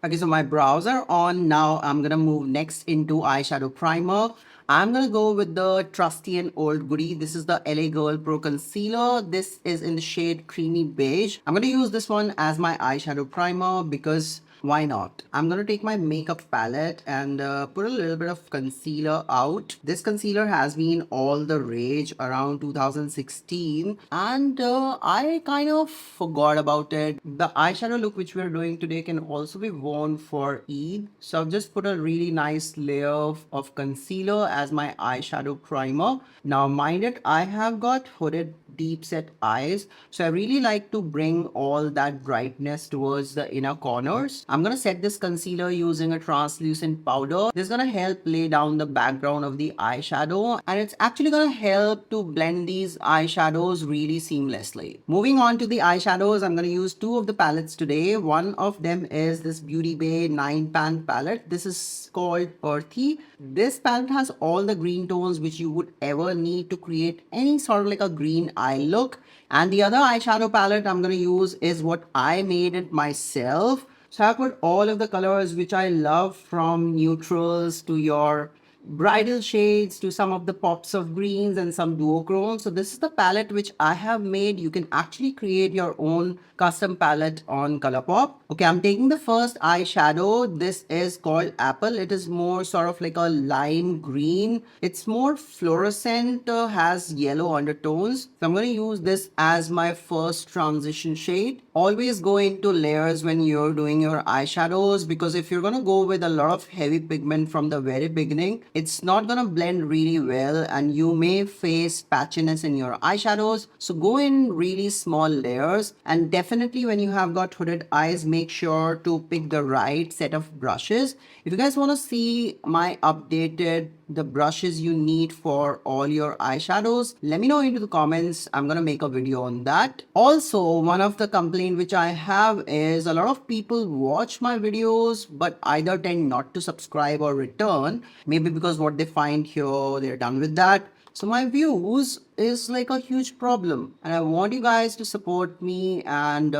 Okay, so my brows are on. Now I'm gonna move next into eyeshadow primer. I'm gonna go with the trusty and old goodie. This is the LA Girl Pro Concealer. This is in the shade Creamy Beige. I'm gonna use this one as my eyeshadow primer because why not? I'm gonna take my makeup palette and put a little bit of concealer out. This concealer has been all the rage around 2016 and I kind of forgot about it. The eyeshadow look which we're doing today can also be worn for Eid. So I've just put a really nice layer of concealer as my eyeshadow primer. Now mind it, I have got hooded deep set eyes. So I really like to bring all that brightness towards the inner corners. I'm going to set this concealer using a translucent powder. This is going to help lay down the background of the eyeshadow and it's actually going to help to blend these eyeshadows really seamlessly. Moving on to the eyeshadows, I'm going to use two of the palettes today. One of them is this Beauty Bay 9-pan palette. This is called Earthy. This palette has all the green tones which you would ever need to create any sort of like a green eye look. And the other eyeshadow palette I'm going to use is what I made it myself. So I put all of the colors which I love, from neutrals to your bridal shades to some of the pops of greens and some duochromes. So this is the palette which I have made. You can actually create your own custom palette on Colourpop. Okay, I'm taking the first eyeshadow. This is called Apple. It is more sort of like a lime green. It's more fluorescent, has yellow undertones. So I'm going to use this as my first transition shade. Always go into layers when you're doing your eyeshadows, because if you're going to go with a lot of heavy pigment from the very beginning, it's not going to blend really well and you may face patchiness in your eyeshadows. So go in really small layers, and definitely when you have got hooded eyes, make sure to pick the right set of brushes. If you guys want to see my updated the brushes you need for all your eyeshadows, let me know into the comments. I'm gonna make a video on that. Also, one of the complaint which I have is a lot of people watch my videos but either tend not to subscribe or return, maybe because what they find here they're done with that. So my views is like a huge problem and I want you guys to support me and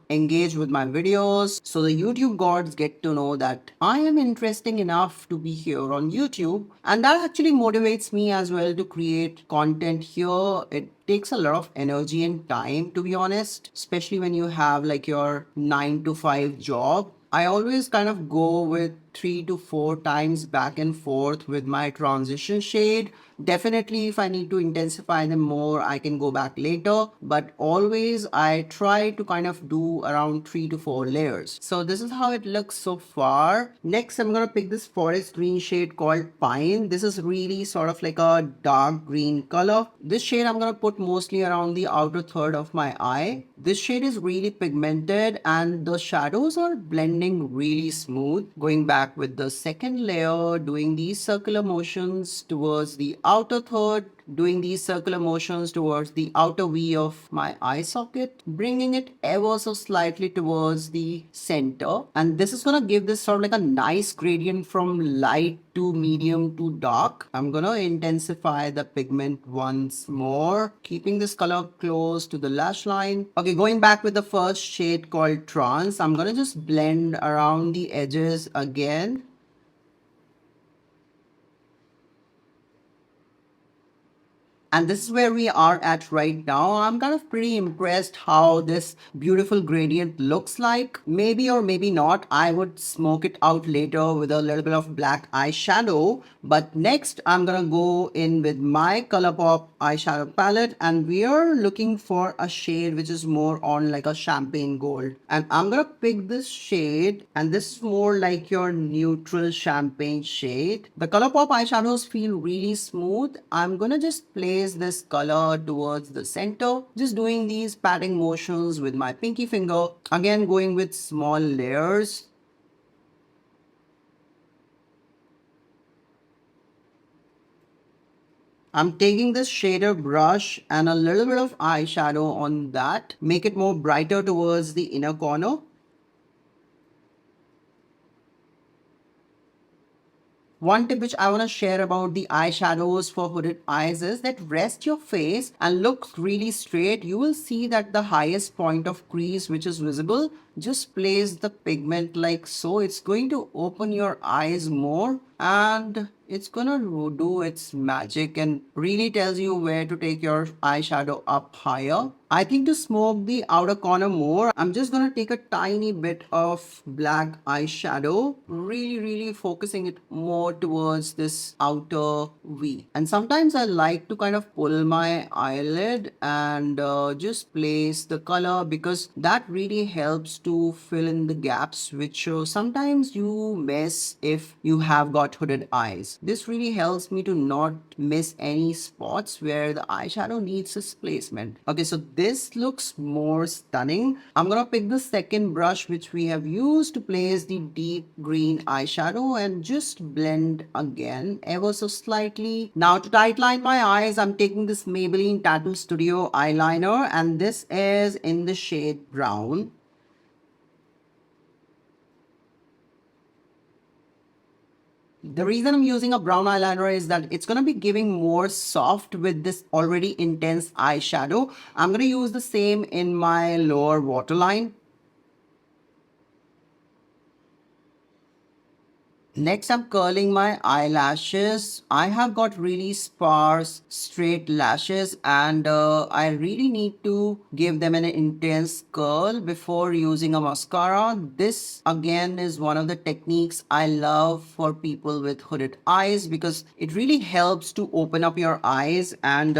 engage with my videos so the YouTube gods get to know that I am interesting enough to be here on YouTube, and that actually motivates me as well to create content here. It takes a lot of energy and time, to be honest, especially when you have like your 9 to 5 job. I always kind of go with 3 to 4 times back and forth with my transition shade. Definitely if I need to intensify them more, I can go back later, but always I try to kind of do around 3 to 4 layers. So this is how it looks so far. Next, I'm gonna pick this forest green shade called Pine. This is really sort of like a dark green color. This shade I'm gonna put mostly around the outer third of my eye. This shade is really pigmented and the shadows are blending really smooth. Going back with the second layer, doing these circular motions towards the outer third, doing these circular motions towards the outer V of my eye socket, bringing it ever so slightly towards the center. And this is gonna give this sort of like a nice gradient from light to medium to dark. I'm gonna intensify the pigment once more, keeping this color close to the lash line. Okay, going back with the first shade called Trance, I'm gonna just blend around the edges again. And this is where we are at right now. I'm kind of pretty impressed how this beautiful gradient looks like. Maybe or maybe not, I would smoke it out later with a little bit of black eyeshadow. But next, I'm gonna go in with my Colourpop eyeshadow palette, and we are looking for a shade which is more on like a champagne gold. And I'm gonna pick this shade, and this is more like your neutral champagne shade. The Colourpop eyeshadows feel really smooth. I'm gonna just place this color towards the center, just doing these patting motions with my pinky finger, again going with small layers. I'm taking this shader brush and a little bit of eyeshadow on that, make it more brighter towards the inner corner. One tip which I want to share about the eyeshadows for hooded eyes is that rest your face and look really straight. You will see that the highest point of crease which is visible, just place the pigment like so. It's going to open your eyes more, and it's gonna do its magic and really tells you where to take your eyeshadow up higher. I think to smoke the outer corner more, I'm just gonna take a tiny bit of black eyeshadow, really focusing it more towards this outer V. And sometimes I like to kind of pull my eyelid and just place the color, because that really helps to fill in the gaps which sometimes you miss if you have got hooded eyes. This really helps me to not miss any spots where the eyeshadow needs its placement. Okay, so this looks more stunning. I'm gonna pick the second brush which we have used to place the deep green eyeshadow and just blend again ever so slightly. Now to tightline my eyes, I'm taking this Maybelline Tattoo Studio eyeliner, and this is in the shade brown. The reason I'm using a brown eyeliner is that it's going to be giving more soft with this already intense eyeshadow. I'm going to use the same in my lower waterline. Next, I'm curling my eyelashes. I have got really sparse, straight lashes, and I really need to give them an intense curl before using a mascara. This again is one of the techniques I love for people with hooded eyes, because it really helps to open up your eyes, and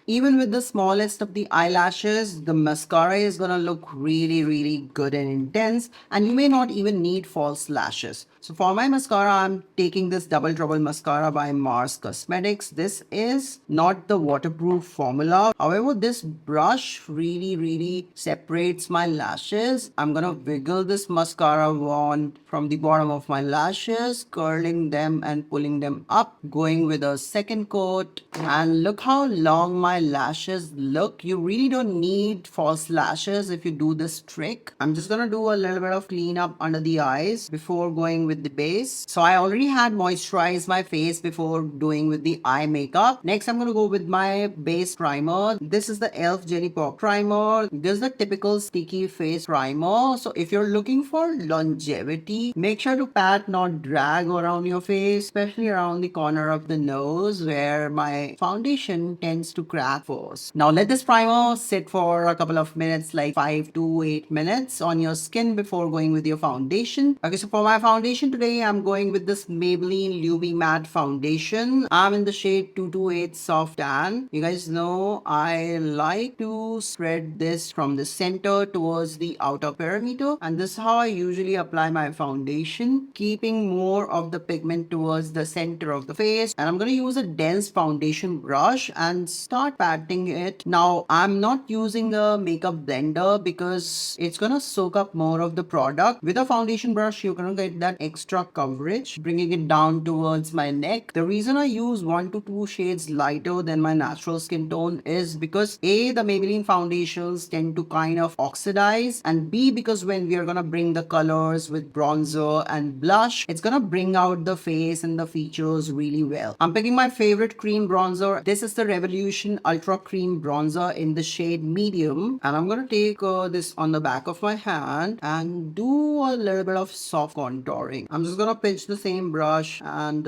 even with the smallest of the eyelashes, the mascara is gonna look really good and intense, and you may not even need false lashes. So for my mascara, I'm taking this Double Trouble mascara by Mars Cosmetics. This is not the waterproof formula. However, this brush really separates my lashes. I'm gonna wiggle this mascara wand from the bottom of my lashes, curling them and pulling them up, going with a second coat. And look how long my lashes look. You really don't need false lashes if you do this trick. I'm just gonna do a little bit of cleanup under the eyes before going with the base. So I already had moisturized my face before doing with the eye makeup. Next, I'm gonna go with my base primer. This is the e.l.f. Jelly Pop Primer. This is the typical sticky face primer. So if you're looking for longevity, make sure to pat, not drag around your face, especially around the corner of the nose where my foundation tends to crack first. Now let this primer sit for a couple of minutes, like 5 to 8 minutes on your skin before going with your foundation. Okay, so for my foundation today, I'm going with this Maybelline Luby Matte Foundation. I'm in the shade 228 Soft Tan. You guys know I like to spread this from the center towards the outer perimeter, and this is how I usually apply my foundation, keeping more of the pigment towards the center of the face. And I'm going to use a dense foundation brush and start patting it. Now I'm not using a makeup blender because it's going to soak up more of the product. With a foundation brush, you're going to get that extra coverage, bringing it down towards my neck. The reason I use 1 to 2 shades lighter than my natural skin tone is because A, the Maybelline foundations tend to kind of oxidize, and B, because when we are going to bring the colors with bronzer and blush, it's going to bring out the face and the features really well. I'm picking my favorite cream bronzer. This is the Revolution Ultra Cream Bronzer in the shade medium, and I'm going to take this on the back of my hand and do a little bit of soft contouring. I'm just going to pinch the same brush and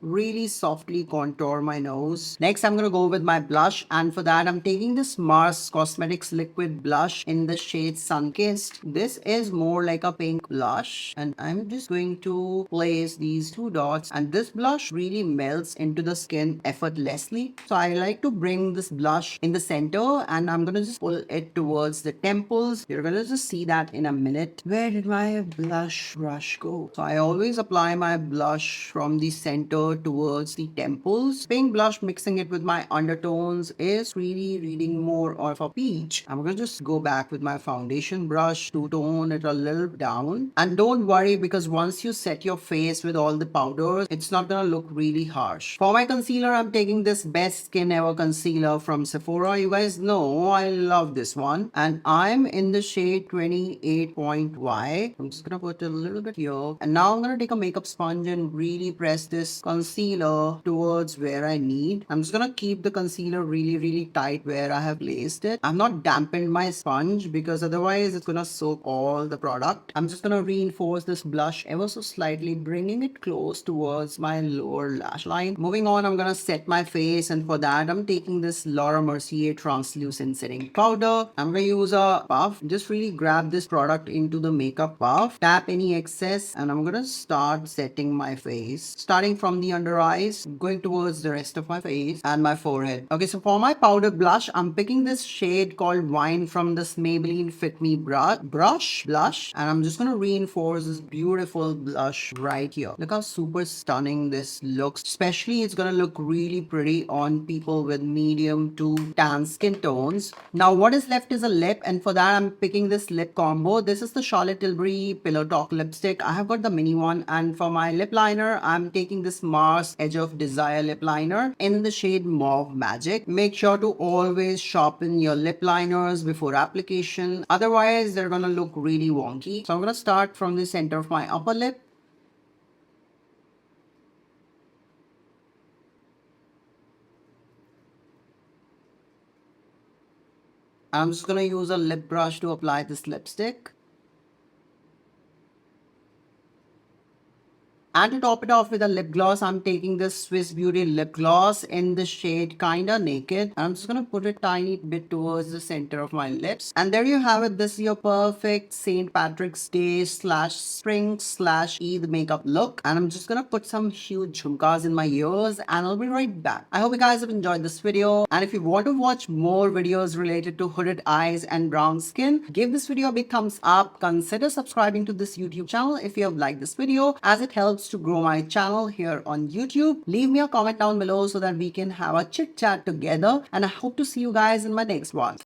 really softly contour my nose. Next, I'm going to go with my blush, and for that I'm taking this Mars Cosmetics liquid blush in the shade Sunkissed. This is more like a pink blush, and I'm just going to place these 2 dots, and this blush really melts into the skin effortlessly. So I like to bring this blush in the center, and I'm going to just pull it towards the temples. You're going to just see that in a minute. Where did my blush brush go? So I always apply my blush from the center towards the temples. Pink blush, mixing it with my undertones, is really reading more of a peach. I'm going to just go back with my foundation brush to tone it a little down. And don't worry, because once you set your face with all the powders, it's not going to look really harsh. For my concealer, I'm taking this Best Skin Ever concealer concealer from Sephora. You guys know I love this one. And I'm in the shade 28.Y. I'm just gonna put a little bit here. And now I'm gonna take a makeup sponge and really press this concealer towards where I need. I'm just gonna keep the concealer really tight where I have placed it. I've not dampened my sponge because otherwise it's gonna soak all the product. I'm just gonna reinforce this blush ever so slightly, bringing it close towards my lower lash line. Moving on, I'm gonna set my face, and for that I'm taking this Laura Mercier translucent setting powder. I'm gonna use a puff. Just really grab this product into the makeup puff, tap any excess, and I'm gonna start setting my face, starting from the under eyes, going towards the rest of my face and my forehead. Okay, so for my powder blush, I'm picking this shade called Wine from this Maybelline Fit Me blush, and I'm just gonna reinforce this beautiful blush right here. Look how super stunning this looks. Especially it's gonna look really pretty on people with medium to tan skin tones. Now what is left is a lip, and for that I'm picking this lip combo. This is the Charlotte Tilbury Pillow Talk lipstick. I have got the mini one, and for my lip liner I'm taking this Mars Edge of Desire lip liner in the shade Mauve Magic. Make sure to always sharpen your lip liners before application, otherwise they're gonna look really wonky. So I'm gonna start from the center of my upper lip. I'm just gonna use a lip brush to apply this lipstick. And to top it off with a lip gloss, I'm taking this Swiss Beauty lip gloss in the shade Kinda Naked. I'm just gonna put a tiny bit towards the center of my lips. And there you have it. This is your perfect St. Patrick's Day slash spring slash Eid makeup look. And I'm just gonna put some huge jhumkas in my ears, and I'll be right back. I hope you guys have enjoyed this video. And if you want to watch more videos related to hooded eyes and brown skin, give this video a big thumbs up. Consider subscribing to this YouTube channel if you have liked this video, as it helps to grow my channel here on YouTube. Leave me a comment down below so that we can have a chit chat together, and I hope to see you guys in my next one.